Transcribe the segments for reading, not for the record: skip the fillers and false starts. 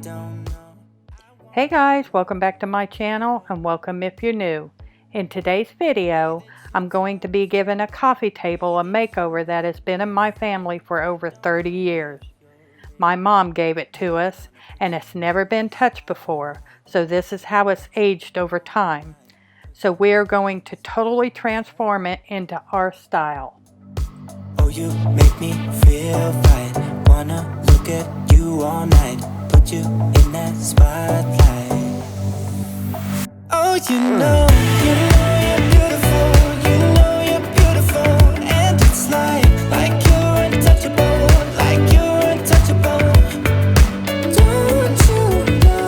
Hey guys, welcome back to my channel and welcome if you're new. In today's video, I'm going to be giving a coffee table a makeover that has been in my family for over 30 years. My mom gave it to us and it's never been touched before, so this is how it's aged over time. So we're going to totally transform it into our style. Oh, you make me feel right. Wanna look at you all night. Put you in that spotlight. Oh, you know you're beautiful. You know you're beautiful. And it's like you're untouchable. Like you're untouchable. Don't you know?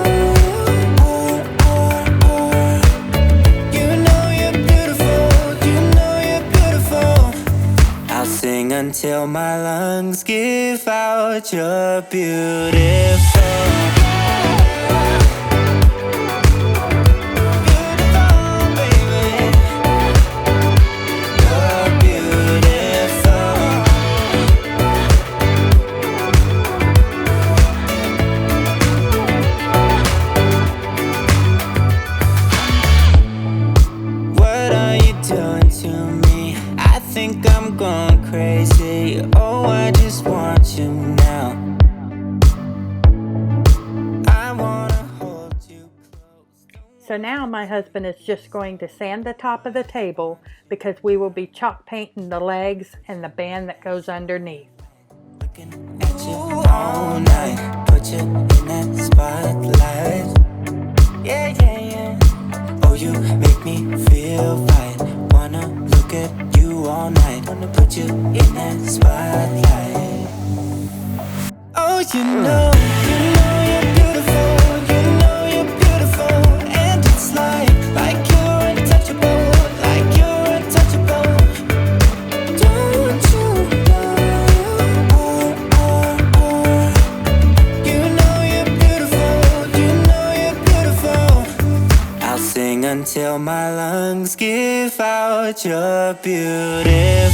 You know you're beautiful. You know you're beautiful. I'll sing until my lungs give out. You're beautiful. I'm going crazy. Oh, I just want you now. I wanna hold you close. So now my husband is just going to sand the top of the table because we will be chalk painting the legs and the band that goes underneath. Looking at you all night. Put you in that spotlight. Yeah, yeah, yeah. Oh, you make me feel right. Wanna look at you all night. Wanna put you in that spotlight. Oh, you know you're beautiful. You know you're beautiful. And it's like you're untouchable. Like you're untouchable. Don't you know? You know you're beautiful. You know you're beautiful. I'll sing until my lungs give out. You're beautiful.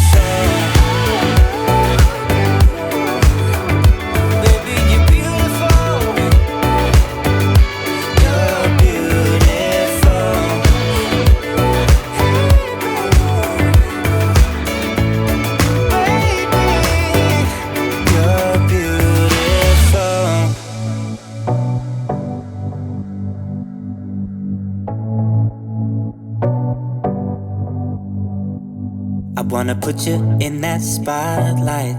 I wanna put you in that spotlight.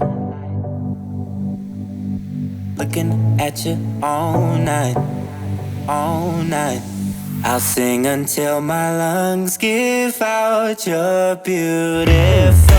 Looking at you all night, all night. I'll sing until my lungs give out. You're beautiful.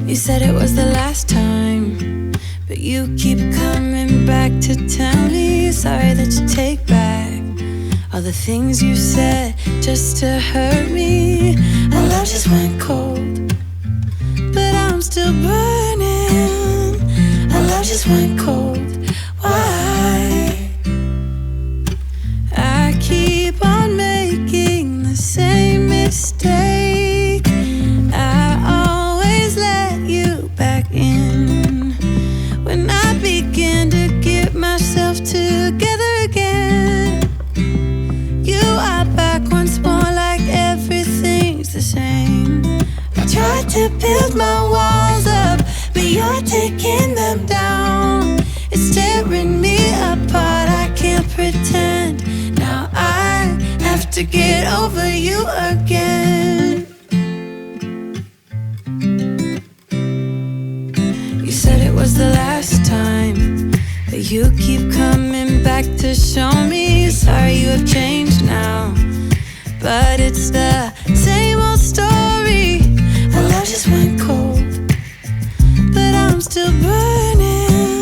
You said it was the last time, but you keep coming back to tell me sorry that you take back all the things you said just to hurt me. Our love just went cold, but I'm still burning. Our love just went cold. Why? I keep on making the same mistake. When I begin to get myself together again, you are back once more like everything's the same. I tried to build my walls up, but you're taking them down. It's tearing me apart, I can't pretend. Now I have to get over you again. Was the last time, but you keep coming back to show me sorry you have changed now, but it's the same old story. Our love just went cold, but I'm still burning.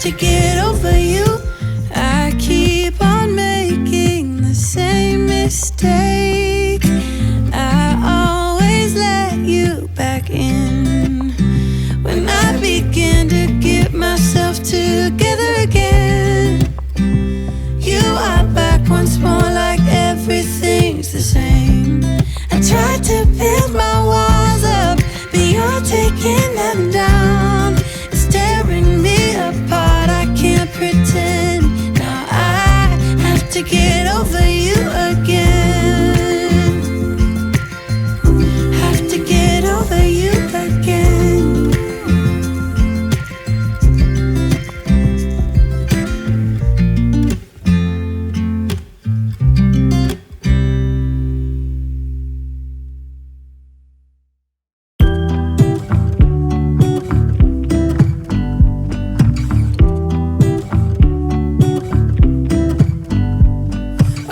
to get over you. I keep on making the same mistake. I always let you back in. When I begin to get myself together again, you are back once more like everything's the same. I tried to build my walls up, but you're taking them down. It's tearing me apart, I can't pretend. Now I have to get over you again. Have to get over you again.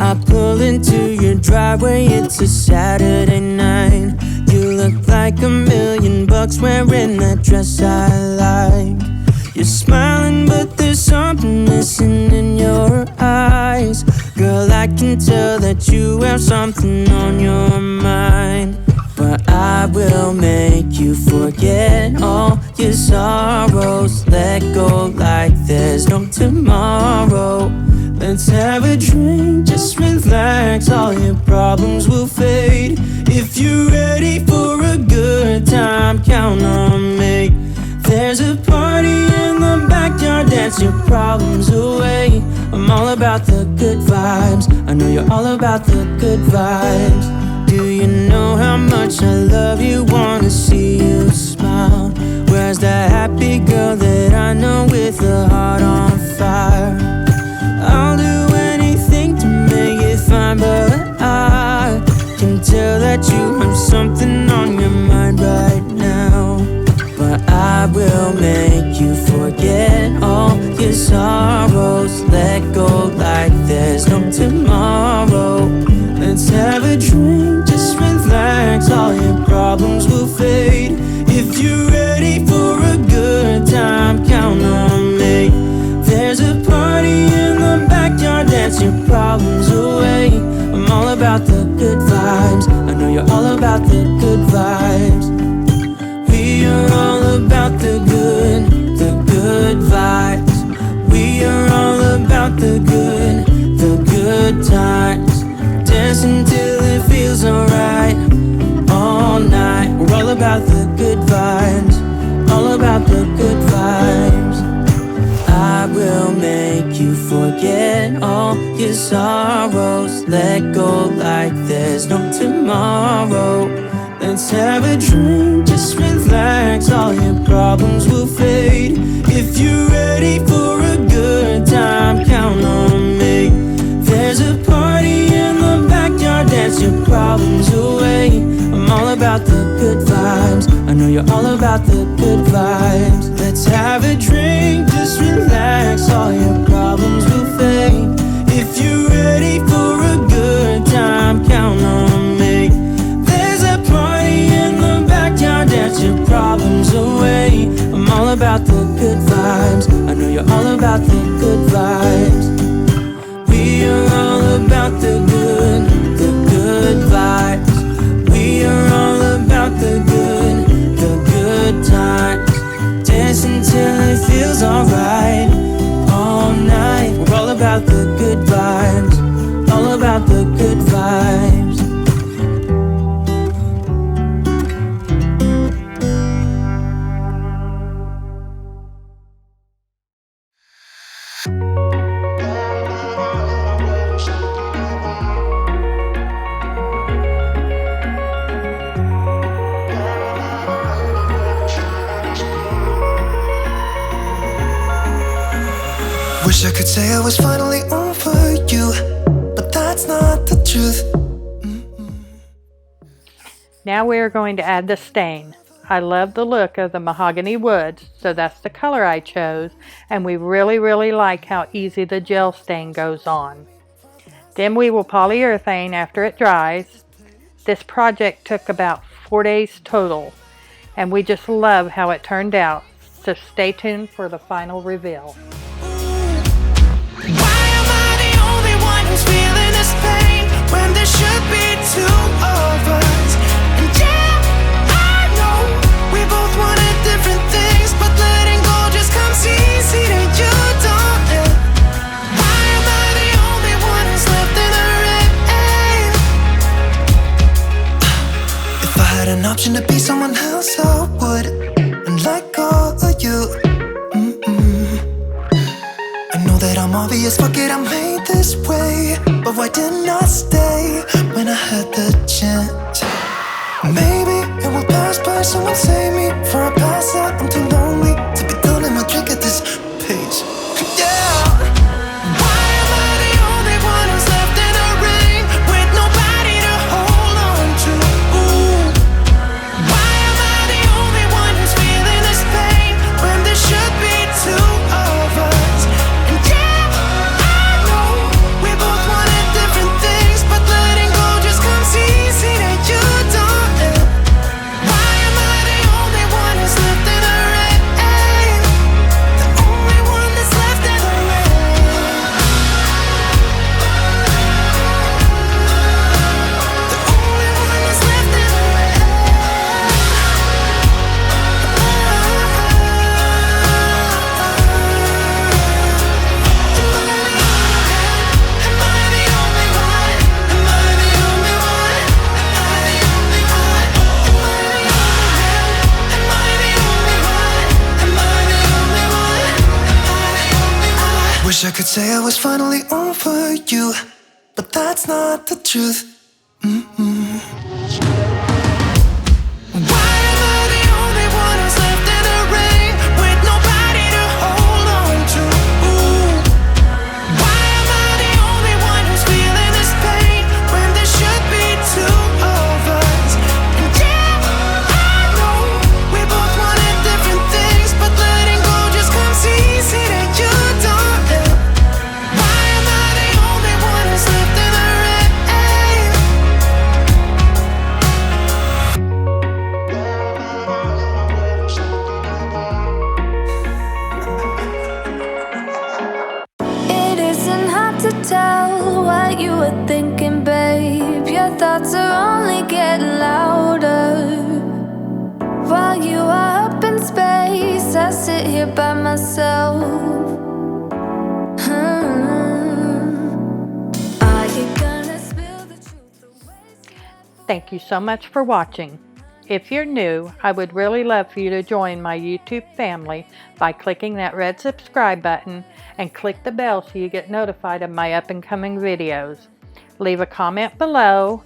I pull into your driveway, it's a Saturday night. You look like $1,000,000 wearing that dress I like. You're smiling, but there's something missing in your eyes. Girl, I can tell that you have something on your mind. But I will make you forget all your sorrows. Let go like there's no tomorrow. Let's have a drink, just relax, all your problems will fade. If you're ready for a good time, count on me. There's a party in the backyard, dance your problems away. I'm all about the good vibes, I know you're all about the good vibes. Do you know how much I love you, wanna see you smile? Where's that happy girl that I know with a heart on fire? I'll do anything to make it fine, but I can tell that you have something on your mind right now. But I will make you forget all your sorrows. Let go like there's no tomorrow. Let's have a drink, just relax, all your problems will fade. If you're ready for a good time, count on me. There's a party in the backyard, dance your problems away. I'm all about the good vibes, I know you're all about the good vibes. We are all about the good vibes. We are all about the good times. Dancing till it feels alright, all night. We're all about the good vibes, all about the good vibes. I will make you forget all your sorrows. Let go like there's no tomorrow. Let's have a drink, just relax, all your problems will fade. If you're ready for a good time, count on me. There's a party in the backyard, dance your problems away. I'm all about the good vibes, I know you're all about the good vibes. Let's have a drink, just relax, all your problems will fade. If you're ready for a good time, count on me. There's a party in the backyard, dance your problems away. I'm all about the good vibes, I know you're all about the good vibes. We are all about the good vibes. We are all about the good times. Dancing till it feels alright, all night. We're all about the good vibes, all about the good vibes. Wish I could say I was finally over you, but that's not the truth. Now we are going to add the stain. I love the look of the mahogany woods, so that's the color I chose, and we really like how easy the gel stain goes on. Then we will polyurethane after it dries. This project took about 4 days total, and we just love how it turned out, so stay tuned for the final reveal. should be two of us. And yeah, I know we both wanted different things, but letting go just comes easy to you, don't it? Why am I the only one who's left in the rain? If I had an option to be someone else, I would, and let go of you. I know that I'm obvious, fuck it, I'm made this way. But why didn't I stay when I had the chance? Maybe it will pass by, someone save me for a pass out. I'm too lonely to be done in my drink at this pace. Yeah. Why am I the only one who's left in the rain with nobody to hold on to? Ooh. Why am I the only one who's feeling this pain when there should be two of us? And yeah, I know we both wanted different things, but letting go just comes easy to you, don't it? Why am I the only one who's left in the rain? The only one that's left in the rain. The only one that's left in the rain. Am I the only one? Am I the only one? Am I the only one? Am I the only one? Am I the only one? Am I the only one? Wish I could say I was finally over you, but that's not the truth. Why am I the only one who's left in the rain with nobody to hold on to? Ooh. Why am I the only one who's feeling this pain when there should be two of us? And yeah, I know we both wanted different things, but letting go just comes easy to you, don't it? Why am I the only one who's left in the rain? It isn't hard to tell what you were thinking, babe. Your thoughts are only getting louder. While you are up in space, I sit here by myself. Are you gonna spill the truth away? Thank you so much for watching. If you're new, I would really love for you to join my YouTube family by clicking that red subscribe button and click the bell so you get notified of my up and coming videos. Leave a comment below.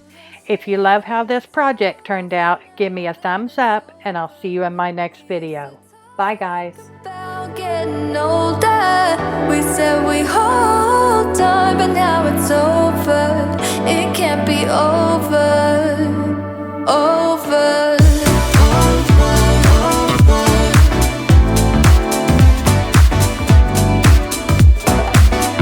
If you love how this project turned out, give me a thumbs up and I'll see you in my next video. Bye guys. About getting older, we said we hold on, but now it's over. It can't be over.